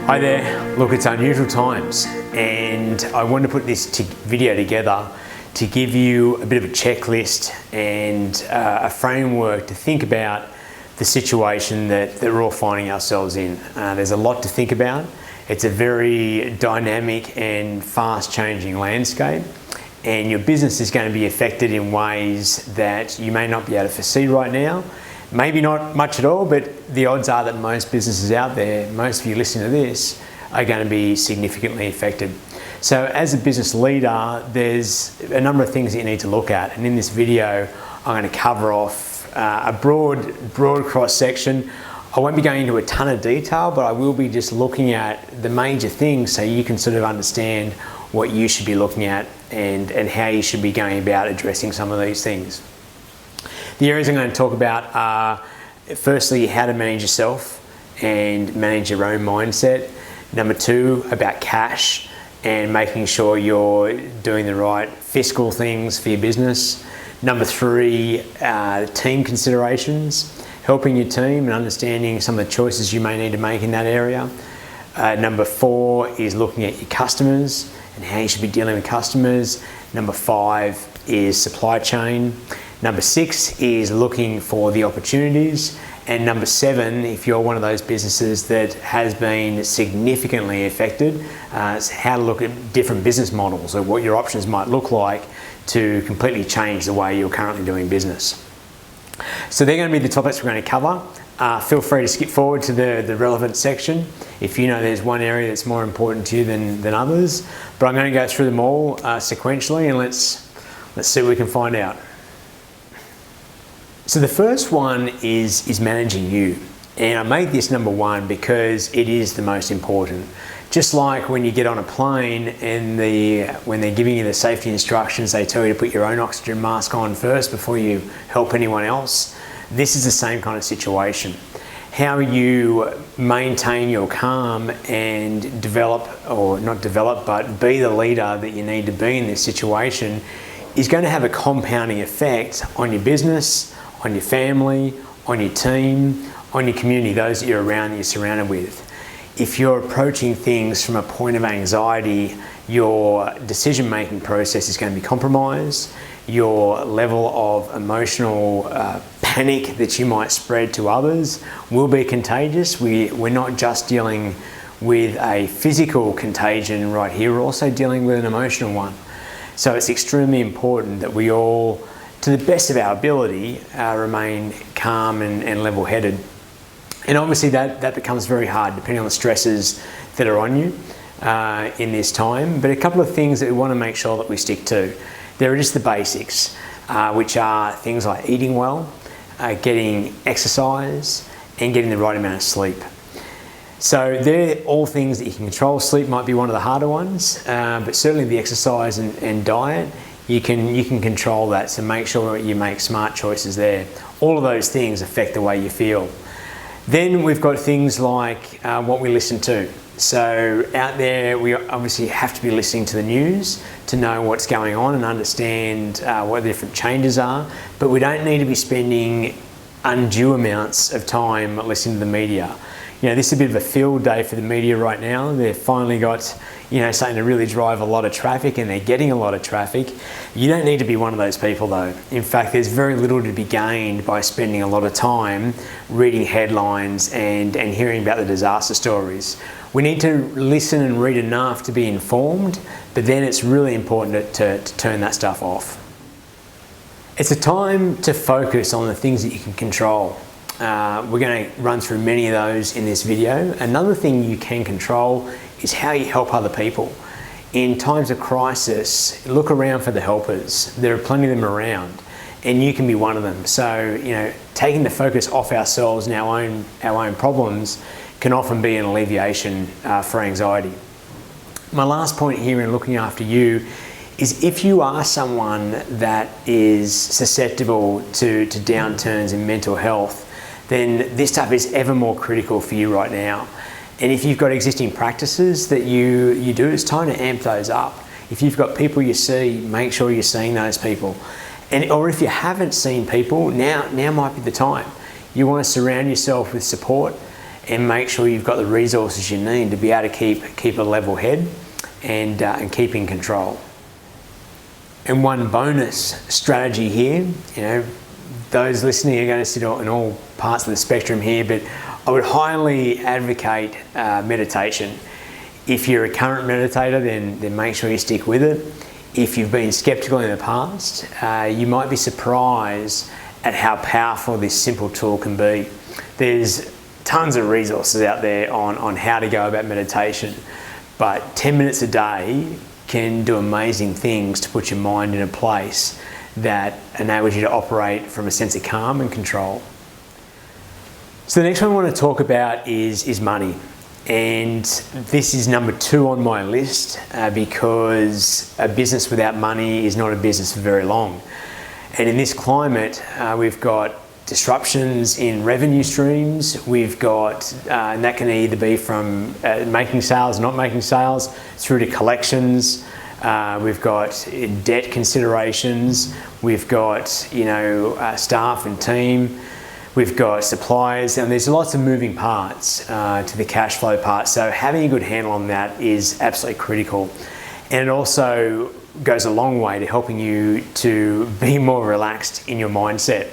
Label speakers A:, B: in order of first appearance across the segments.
A: Hi there, look, it's unusual times and I wanted to put this video together to give you a bit of a checklist and a framework to think about the situation that we're all finding ourselves in. There's a lot to think about. It's a very dynamic and fast changing landscape, and your business is going to be affected in ways that you may not be able to foresee right now. Maybe not much at all, but the odds are that most businesses out there, most of you listening to this, are going to be significantly affected. So as a business leader, there's a number of things that you need to look at. And in this video, I'm going to cover off a broad cross section. I won't be going into a ton of detail, but I will be just looking at the major things so you can sort of understand what you should be looking at and how you should be going about addressing some of these things. The areas I'm going to talk about are, firstly, how to manage yourself and manage your own mindset. Number two, about cash and making sure you're doing the right fiscal things for your business. Number three, team considerations, helping your team and understanding some of the choices you may need to make in that area. Number four is looking at your customers and how you should be dealing with customers. Number five is supply chain. Number six is looking for the opportunities. And number seven, if you're one of those businesses that has been significantly affected, is how to look at different business models or what your options might look like to completely change the way you're currently doing business. So they're going to be the topics we're going to cover. Feel free to skip forward to the relevant section if you know there's one area that's more important to you than others. But I'm going to go through them all sequentially, and let's see what we can find out. So the first one is managing you. And I made this number one because it is the most important. Just like when you get on a plane and when they're giving you the safety instructions, they tell you to put your own oxygen mask on first before you help anyone else. This is the same kind of situation. How you maintain your calm and develop, or not develop, but be the leader that you need to be in this situation is going to have a compounding effect on your business, on your family, on your team, on your community, those that you're surrounded with. If you're approaching things from a point of anxiety, your decision-making process is going to be compromised. Your level of emotional panic that you might spread to others will be contagious. We're not just dealing with a physical contagion right here, we're also dealing with an emotional one. So it's extremely important that we all, to the best of our ability, remain calm and level-headed. And obviously that becomes very hard depending on the stresses that are on you in this time. But a couple of things that we want to make sure that we stick to. There are just the basics, which are things like eating well, getting exercise, and getting the right amount of sleep. So they're all things that you can control. Sleep might be one of the harder ones, but certainly the exercise and diet, you can control that. So make sure you make smart choices there. All of those things affect the way you feel. Then we've got things like what we listen to. So out there, we obviously have to be listening to the news to know what's going on and understand what the different changes are. But we don't need to be spending undue amounts of time listening to the media. You know, this is a bit of a field day for the media right now. They've finally got, something to really drive a lot of traffic, and they're getting a lot of traffic. You don't need to be one of those people though. In fact, there's very little to be gained by spending a lot of time reading headlines and hearing about the disaster stories. We need to listen and read enough to be informed, but then it's really important to turn that stuff off. It's a time to focus on the things that you can control. We're going to run through many of those in this video. Another thing you can control is how you help other people. In times of crisis, look around for the helpers. There are plenty of them around, and you can be one of them. So, taking the focus off ourselves and our own problems can often be an alleviation for anxiety. My last point here in looking after you is if you are someone that is susceptible to downturns in mental health, then this stuff is ever more critical for you right now. And if you've got existing practices that you do, it's time to amp those up. If you've got people you see, make sure you're seeing those people. Or if you haven't seen people, now might be the time. You want to surround yourself with support and make sure you've got the resources you need to be able to keep a level head and keep in control. And one bonus strategy here, those listening are going to sit in all parts of the spectrum here, but I would highly advocate meditation. If you're a current meditator, then make sure you stick with it. If you've been skeptical in the past, you might be surprised at how powerful this simple tool can be. There's tons of resources out there on how to go about meditation, but 10 minutes a day can do amazing things to put your mind in a place that enables you to operate from a sense of calm and control. So the next one I want to talk about is money. And this is number 2 on my list because a business without money is not a business for very long. And in this climate, we've got disruptions in revenue streams. We've got, and that can either be from making sales, not making sales, through to collections. We've got debt considerations. We've got, staff and team. We've got suppliers, and there's lots of moving parts to the cash flow part. So having a good handle on that is absolutely critical. And it also goes a long way to helping you to be more relaxed in your mindset.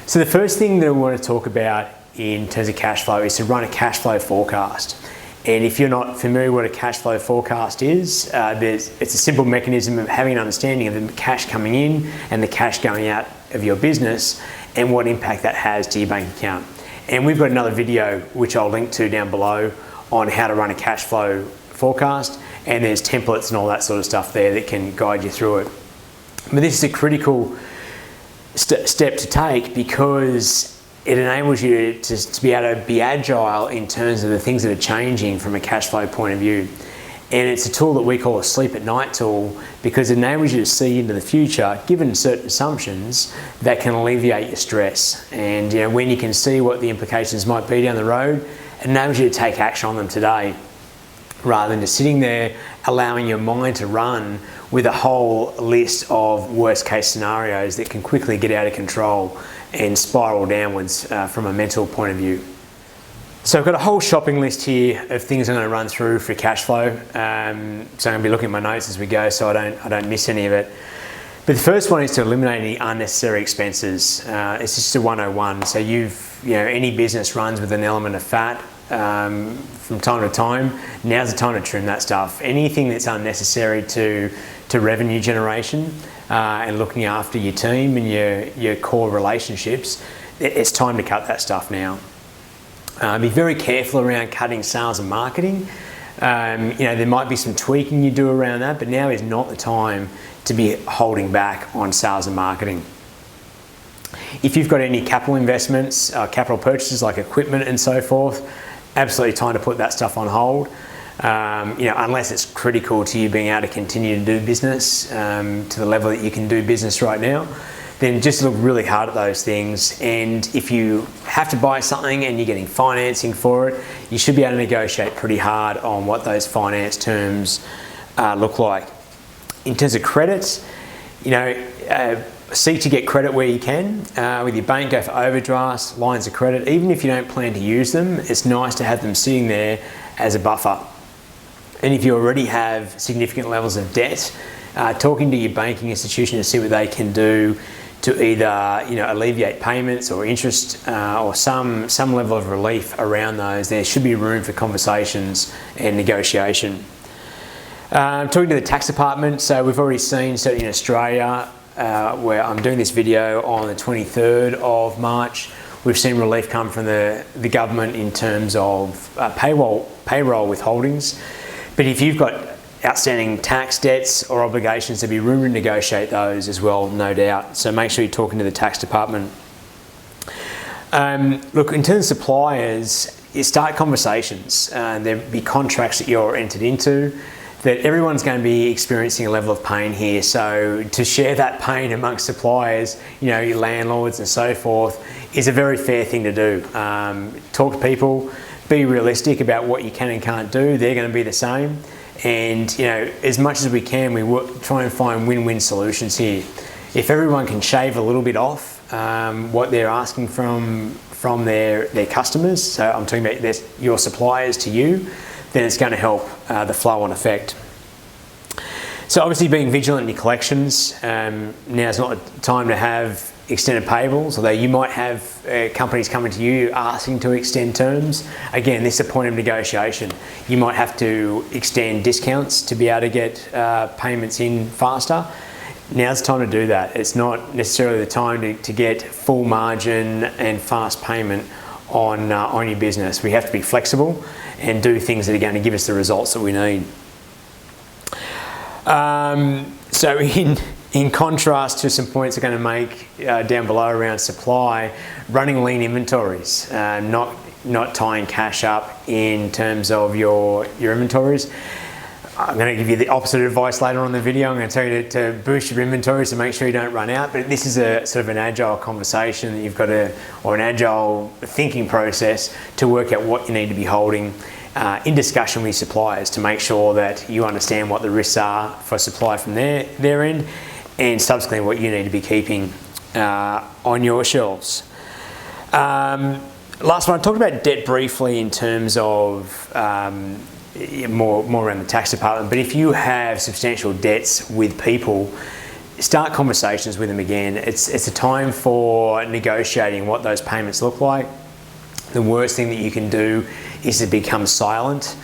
A: So the first thing that I want to talk about in terms of cash flow is to run a cash flow forecast. And if you're not familiar with what a cash flow forecast is, it's a simple mechanism of having an understanding of the cash coming in and the cash going out of your business and what impact that has to your bank account. And we've got another video which I'll link to down below on how to run a cash flow forecast, and there's templates and all that sort of stuff there that can guide you through it. But this is a critical step to take because it enables you to be able to be agile in terms of the things that are changing from a cash flow point of view. And it's a tool that we call a sleep at night tool because it enables you to see into the future, given certain assumptions that can alleviate your stress. And when you can see what the implications might be down the road, it enables you to take action on them today, rather than just sitting there allowing your mind to run with a whole list of worst case scenarios that can quickly get out of control and spiral downwards from a mental point of view. So I've got a whole shopping list here of things I'm going to run through for cash flow. So I'm going to be looking at my notes as we go so I don't miss any of it. But the first one is to eliminate any unnecessary expenses. It's just a 101. So any business runs with an element of fat from time to time. Now's the time to trim that stuff. Anything that's unnecessary to revenue generation and looking after your team and your core relationships, it's time to cut that stuff now. Be very careful around cutting sales and marketing. There might be some tweaking you do around that, but now is not the time to be holding back on sales and marketing. If you've got any capital investments, capital purchases like equipment and so forth, absolutely time to put that stuff on hold. Unless it's critical to you being able to continue to do business to the level that you can do business right now, then just look really hard at those things. And if you have to buy something and you're getting financing for it, you should be able to negotiate pretty hard on what those finance terms look like. In terms of credits, seek to get credit where you can. With your bank, go for overdrafts, lines of credit. Even if you don't plan to use them, it's nice to have them sitting there as a buffer. And if you already have significant levels of debt, talking to your banking institution to see what they can do to either alleviate payments or interest or some level of relief around those. There should be room for conversations and negotiation. Talking to the tax department, so we've already seen, certainly in Australia, where I'm doing this video on the 23rd of March, we've seen relief come from the government in terms of payroll withholdings. But if you've got outstanding tax debts or obligations, there'll be room to negotiate those as well, no doubt. So make sure you're talking to the tax department. Look, in terms of suppliers, you start conversations. There'll be contracts that you're entered into that everyone's going to be experiencing a level of pain here. So to share that pain amongst suppliers, your landlords and so forth, is a very fair thing to do. Talk to people, be realistic about what you can and can't do. They're going to be the same. And as much as we can, we try and find win-win solutions here. If everyone can shave a little bit off what they're asking from from their customers, so I'm talking about your suppliers to you, then it's going to help the flow-on effect. So obviously being vigilant in your collections, now's not the time to have extended payables, although you might have companies coming to you asking to extend terms. Again, this is a point of negotiation. You might have to extend discounts to be able to get payments in faster. Now's the time to do that. It's not necessarily the time to get full margin and fast payment on your business. We have to be flexible and do things that are going to give us the results that we need. So in contrast to some points I'm going to make down below around supply, running lean inventories, not tying cash up in terms of your inventories. I'm going to give you the opposite advice later on in the video. I'm going to tell you to boost your inventories to make sure you don't run out. But this is a sort of an agile conversation that you've got to, or an agile thinking process to work out what you need to be holding in discussion with suppliers to make sure that you understand what the risks are for supply from their end, and subsequently what you need to be keeping on your shelves. Last one, I talked about debt briefly in terms of more around the tax department, but if you have substantial debts with people, start conversations with them again. It's a time for negotiating what those payments look like. The worst thing that you can do is to become silent.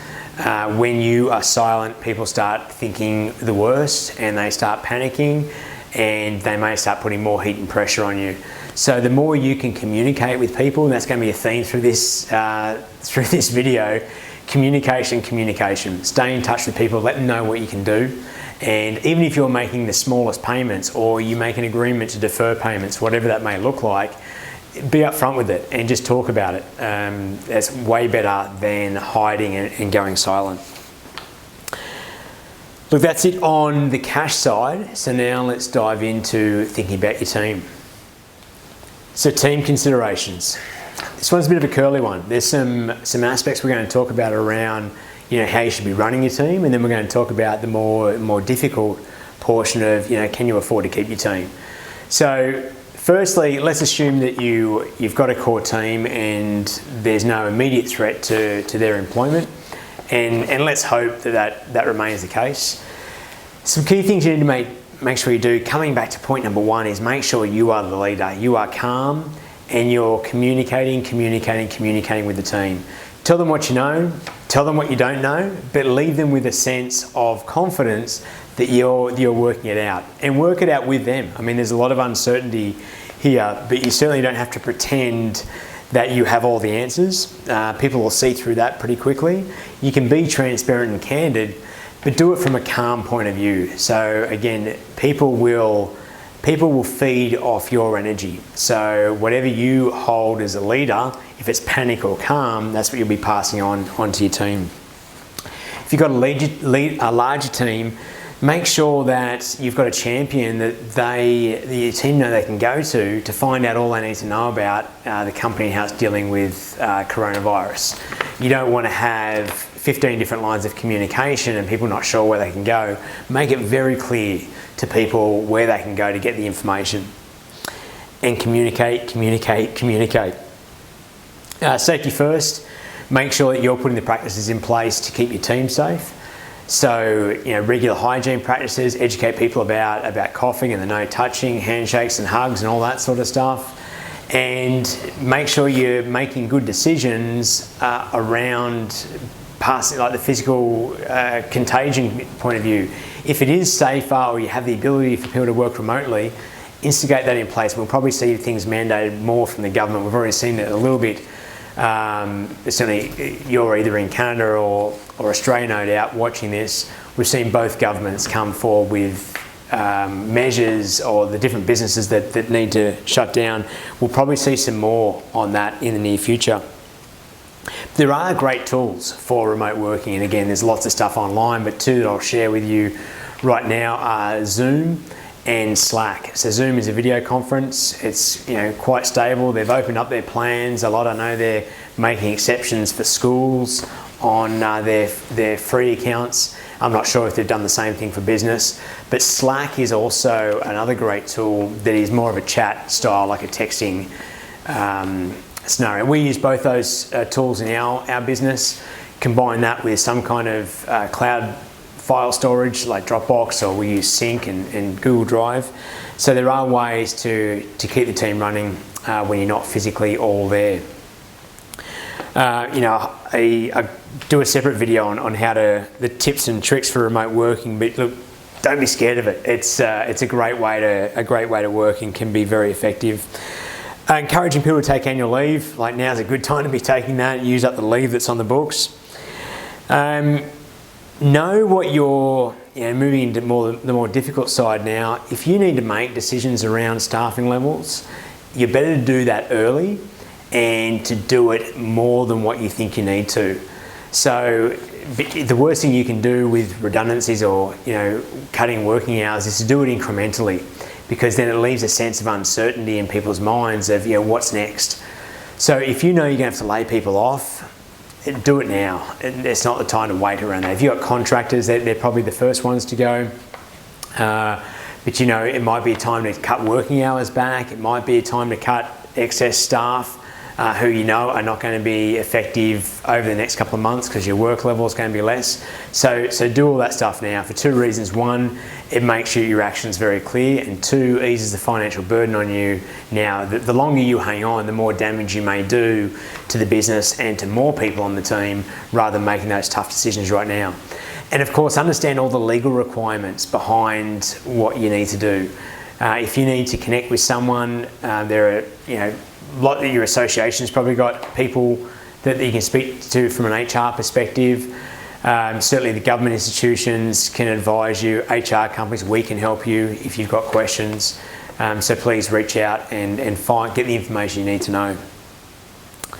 A: When you are silent, people start thinking the worst and they start panicking, and they may start putting more heat and pressure on you. So the more you can communicate with people, and that's going to be a theme through this video, communication. Stay in touch with people, let them know what you can do. And even if you're making the smallest payments, or you make an agreement to defer payments, whatever that may look like, be upfront with it and just talk about it. That's way better than hiding and going silent. Look, that's it on the cash side. So now let's dive into thinking about your team. So team considerations. This one's a bit of a curly one. There's some aspects we're going to talk about around, how you should be running your team, and then we're going to talk about the more difficult portion of, can you afford to keep your team? So firstly, let's assume that you've got a core team and there's no immediate threat to their employment, and let's hope that remains the case. Some key things you need to make sure you do, coming back to point number one, is make sure you are the leader. You are calm and you're communicating with the team. Tell them what you know, tell them what you don't know, but leave them with a sense of confidence that you're working it out, and work it out with them. I mean, there's a lot of uncertainty here, but you certainly don't have to pretend that you have all the answers. People will see through that pretty quickly. You can be transparent and candid, but do it from a calm point of view. So again, people will feed off your energy. So whatever you hold as a leader, if it's panic or calm, that's what you'll be passing on to your team. If you've got a larger team, make sure that you've got a champion that your team know they can go to find out all they need to know about the company and how it's dealing with coronavirus. You don't want to have 15 different lines of communication and people not sure where they can go. Make it very clear to people where they can go to get the information. And communicate. Safety first. Make sure that you're putting the practices in place to keep your team safe. So, regular hygiene practices, educate people about coughing and the no touching, handshakes and hugs and all that sort of stuff. And make sure you're making good decisions around passing, like the physical contagion point of view. If it is safer, or you have the ability for people to work remotely, instigate that in place. We'll probably see things mandated more from the government. We've already seen it a little bit. Certainly you're either in Canada or Australia, no doubt, watching this. We've seen both governments come forward with measures, or the different businesses that need to shut down. We'll probably see some more on that in the near future. There are great tools for remote working, and again, there's lots of stuff online, but two that I'll share with you right now are Zoom and Slack. So Zoom is a video conference. It's quite stable. They've opened up their plans a lot. I know they're making exceptions for schools on their free accounts. I'm not sure if they've done the same thing for business, but Slack is also another great tool that is more of a chat style, like a texting scenario. We use both those tools in our business, combine that with some kind of cloud file storage like Dropbox, or we use Sync and Google Drive. So there are ways to keep the team running when you're not physically all there. I do a separate video on how the tips and tricks for remote working, but look, don't be scared of it. It's a great way to work and can be very effective. Encouraging people to take annual leave, like now's a good time to be taking that. Use up the leave that's on the books. Know what you're, moving into the more difficult side now. If you need to make decisions around staffing levels, you're better to do that early and to do it more than what you think you need to. So the worst thing you can do with redundancies or cutting working hours is to do it incrementally, because then it leaves a sense of uncertainty in people's minds of what's next. So if you know you're going to have to lay people off, do it now. It's not the time to wait around that. If you've got contractors, they're probably the first ones to go. But it might be a time to cut working hours back. It might be a time to cut excess staff who are not going to be effective over the next couple of months because your work level is going to be less. So do all that stuff now for two reasons. One, it makes your actions very clear, and two, eases the financial burden on you. Now, the longer you hang on, the more damage you may do to the business and to more people on the team, rather than making those tough decisions right now. And of course, understand all the legal requirements behind what you need to do. If you need to connect with someone, there are, a lot of your association's probably got people that you can speak to from an HR perspective. Certainly the government institutions can advise you. HR companies, we can help you if you've got questions. So please reach out and get the information you need to know. I'm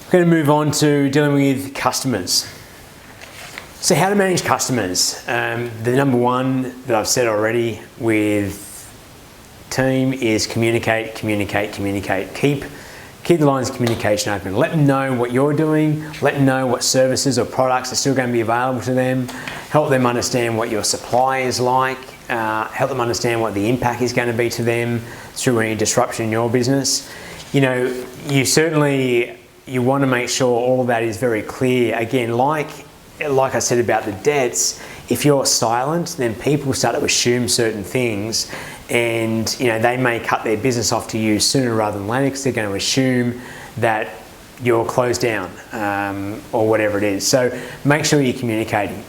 A: going to move on to dealing with customers. So how to manage customers. The number one that I've said already with team is communicate. Keep the lines of communication open. Let them know what you're doing. Let them know what services or products are still going to be available to them. Help them understand what your supply is like. Help them understand what the impact is going to be to them through any disruption in your business. You want to make sure all of that is very clear. Again, like I said about the debts, if you're silent, then people start to assume certain things, and they may cut their business off to you sooner rather than later because they're going to assume that you're closed down or whatever it is. So make sure you're communicating.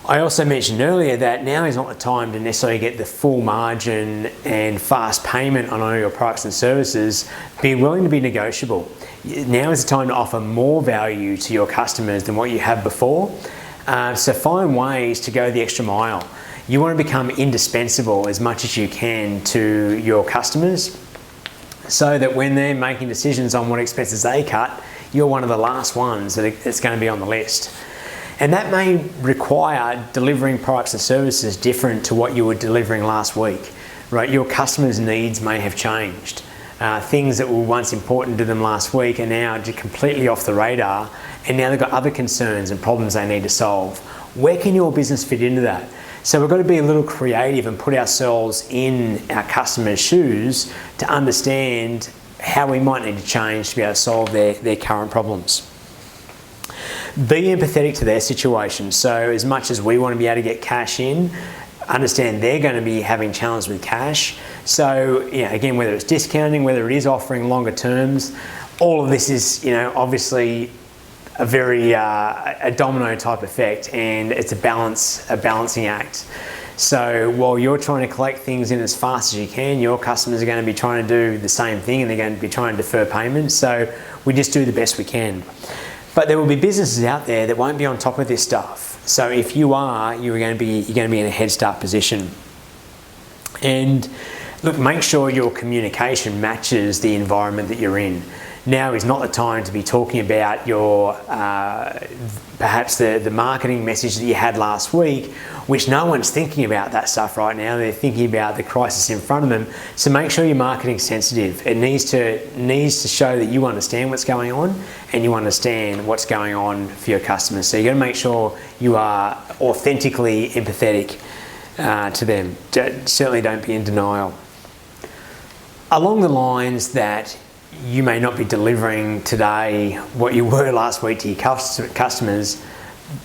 A: I also mentioned earlier that now is not the time to necessarily get the full margin and fast payment on all your products and services. Be willing to be negotiable. Now is the time to offer more value to your customers than what you have before. So find ways to go the extra mile. You want to become indispensable as much as you can to your customers, so that when they're making decisions on what expenses they cut, you're one of the last ones that's going to be on the list. And that may require delivering products and services different to what you were delivering last week, right? Your customers' needs may have changed. Things that were once important to them last week are now just completely off the radar, and now they've got other concerns and problems they need to solve. Where can your business fit into that? So we've got to be a little creative and put ourselves in our customers' shoes to understand how we might need to change to be able to solve their current problems. Be empathetic to their situation. So as much as we want to be able to get cash in, understand they're going to be having challenges with cash. So again, whether it's discounting, whether it is offering longer terms, all of this is obviously a domino type effect, and it's a balancing act. So while you're trying to collect things in as fast as you can, your customers are going to be trying to do the same thing, and they're going to be trying to defer payments. So we just do the best we can. But there will be businesses out there that won't be on top of this stuff. So if you are, you're going to be in a head start position. And look, make sure your communication matches the environment that you're in. Now is not the time to be talking about your perhaps the marketing message that you had last week, which no one's thinking about that stuff right now. They're thinking about the crisis in front of them. So make sure your marketing's sensitive. It needs to show that you understand what's going on and you understand what's going on for your customers. So you've got to make sure you are authentically empathetic to them. Certainly don't be in denial. Along the lines that you may not be delivering today what you were last week to your customers.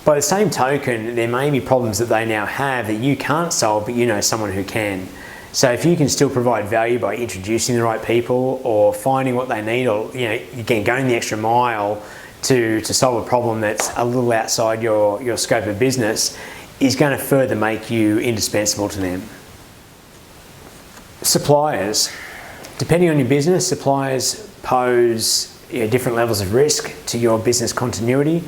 A: By the same token, there may be problems that they now have that you can't solve, but you know someone who can. So if you can still provide value by introducing the right people or finding what they need, or again, going the extra mile to solve a problem that's a little outside your scope of business, is going to further make you indispensable to them. Suppliers. Depending on your business, suppliers pose different levels of risk to your business continuity.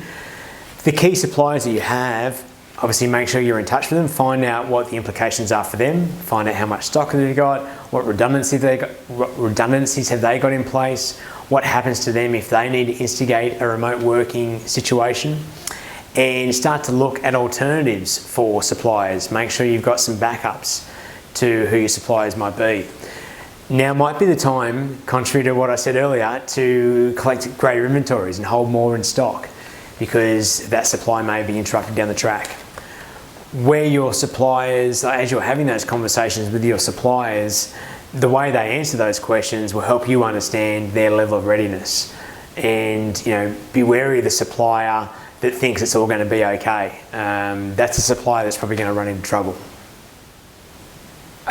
A: The key suppliers that you have, obviously make sure you're in touch with them, find out what the implications are for them, find out how much stock they've got, what redundancies have they got in place, what happens to them if they need to instigate a remote working situation, and start to look at alternatives for suppliers. Make sure you've got some backups to who your suppliers might be. Now might be the time, contrary to what I said earlier, to collect greater inventories and hold more in stock, because that supply may be interrupted down the track. Where your suppliers, as you're having those conversations with your suppliers, the way they answer those questions will help you understand their level of readiness. And be wary of the supplier that thinks it's all going to be okay. That's a supplier that's probably going to run into trouble.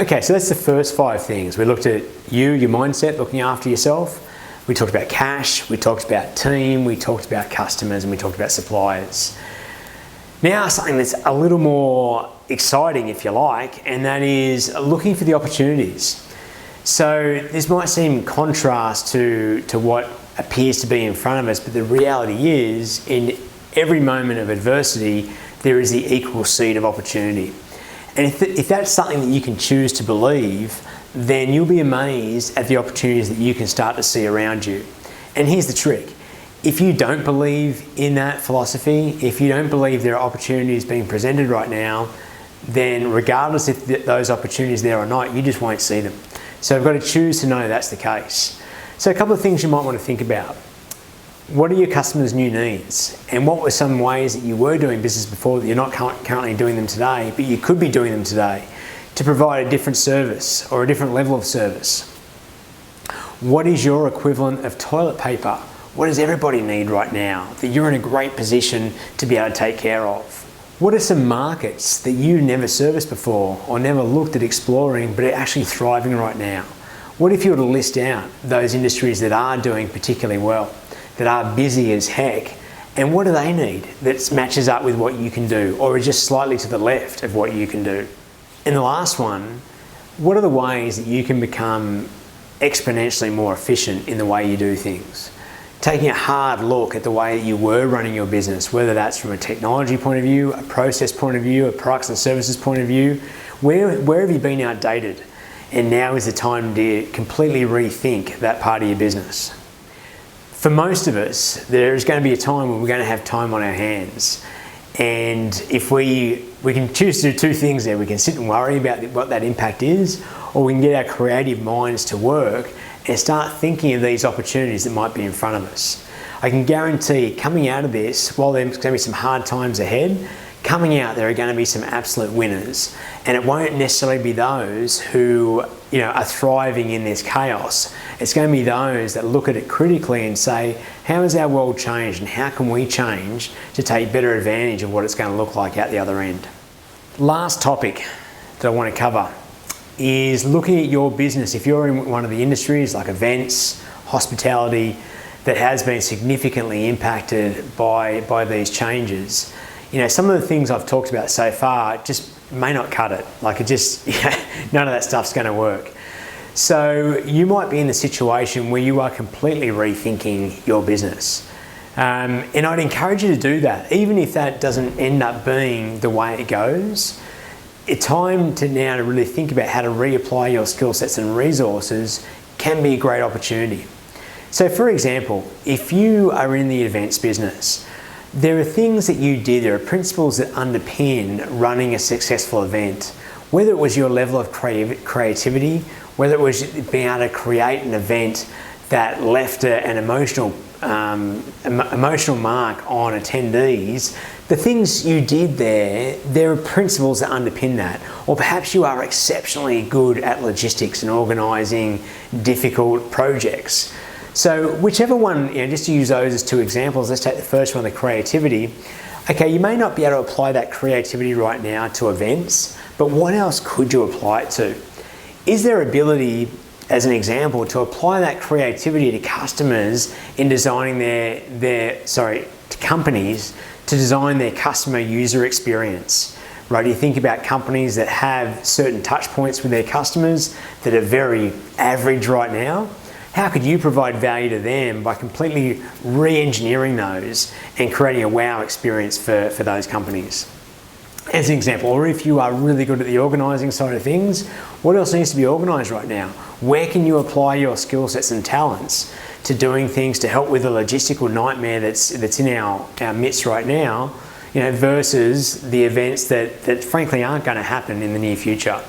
A: Okay, so that's the first 5 things. We looked at your mindset, looking after yourself. We talked about cash, we talked about team, we talked about customers, and we talked about suppliers. Now something that's a little more exciting, if you like, and that is looking for the opportunities. So this might seem contrast to what appears to be in front of us, but the reality is, in every moment of adversity, there is the equal seed of opportunity. And if that's something that you can choose to believe, then you'll be amazed at the opportunities that you can start to see around you. And here's the trick. If you don't believe in that philosophy, if you don't believe there are opportunities being presented right now, then regardless if those opportunities are there or not, you just won't see them. So you've got to choose to know that's the case. So a couple of things you might want to think about. What are your customers' new needs? And what were some ways that you were doing business before that you're not currently doing them today, but you could be doing them today to provide a different service or a different level of service? What is your equivalent of toilet paper? What does everybody need right now that you're in a great position to be able to take care of? What are some markets that you never serviced before or never looked at exploring but are actually thriving right now? What if you were to list out those industries that are doing particularly well, that are busy as heck, and what do they need that matches up with what you can do or is just slightly to the left of what you can do? And the last one, what are the ways that you can become exponentially more efficient in the way you do things? Taking a hard look at the way that you were running your business, whether that's from a technology point of view, a process point of view, a products and services point of view, where have you been outdated? And now is the time to completely rethink that part of your business. For most of us, there is going to be a time when we're going to have time on our hands. And if we can choose to do 2 things there. We can sit and worry about what that impact is, or we can get our creative minds to work and start thinking of these opportunities that might be in front of us. I can guarantee coming out of this, while there's going to be some hard times ahead, coming out there are going to be some absolute winners. And it won't necessarily be those who are thriving in this chaos. It's going to be those that look at it critically and say, how has our world changed and how can we change to take better advantage of what it's going to look like out the other end? Last topic that I want to cover is looking at your business. If you're in one of the industries like events, hospitality, that has been significantly impacted by these changes, some of the things I've talked about so far just may not cut it. None of that stuff's going to work. So you might be in the situation where you are completely rethinking your business. And I'd encourage you to do that, even if that doesn't end up being the way it goes. It's time to now to really think about how to reapply your skill sets and resources can be a great opportunity. So for example, if you are in the events business, there are things that you did, there are principles that underpin running a successful event, whether it was your level of creativity, whether it was being able to create an event that left an emotional mark on attendees. The things you did there are principles that underpin that. Or perhaps you are exceptionally good at logistics and organising difficult projects. So whichever one, just to use those as two examples, let's take the first one, the creativity. Okay, you may not be able to apply that creativity right now to events, but what else could you apply it to? Is there ability, as an example, to apply that creativity to customers in designing to companies to design their customer user experience? Right, you think about companies that have certain touch points with their customers that are very average right now. How could you provide value to them by completely re-engineering those and creating a wow experience for those companies? As an example, or if you are really good at the organising side of things, what else needs to be organised right now? Where can you apply your skill sets and talents to doing things to help with the logistical nightmare that's in our midst right now, versus the events that frankly aren't going to happen in the near future?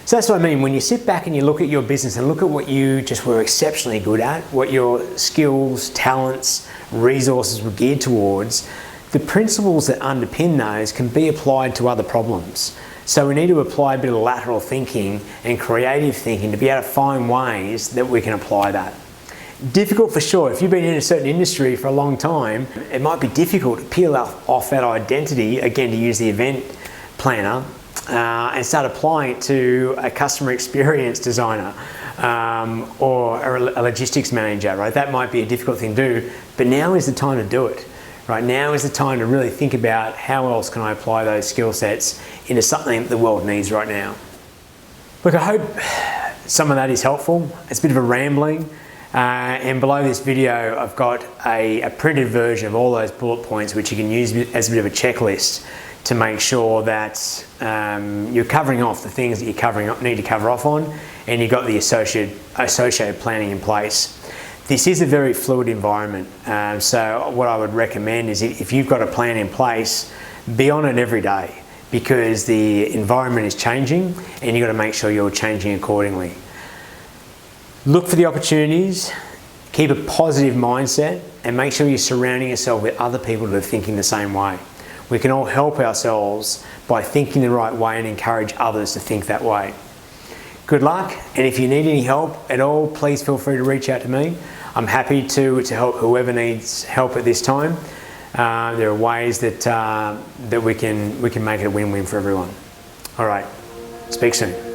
A: So that's what I mean. When you sit back and you look at your business and look at what you just were exceptionally good at, what your skills, talents, resources were geared towards, the principles that underpin those can be applied to other problems. So we need to apply a bit of lateral thinking and creative thinking to be able to find ways that we can apply that. Difficult for sure. If you've been in a certain industry for a long time, it might be difficult to peel off that identity, again to use the event planner, and start applying it to a customer experience designer or a logistics manager, right? That might be a difficult thing to do, but now is the time to do it. Right, now is the time to really think about how else can I apply those skill sets into something that the world needs right now. Look, I hope some of that is helpful. It's a bit of a rambling. And below this video, I've got a printed version of all those bullet points, which you can use as a bit of a checklist to make sure that you're covering off the things that you need to cover off on, and you've got the associated planning in place. This is a very fluid environment, so what I would recommend is if you've got a plan in place, be on it every day, because the environment is changing and you've got to make sure you're changing accordingly. Look for the opportunities, keep a positive mindset, and make sure you're surrounding yourself with other people that are thinking the same way. We can all help ourselves by thinking the right way and encourage others to think that way. Good luck, and if you need any help at all, please feel free to reach out to me. I'm happy to help whoever needs help at this time. There are ways that we can make it a win-win for everyone. All right, speak soon.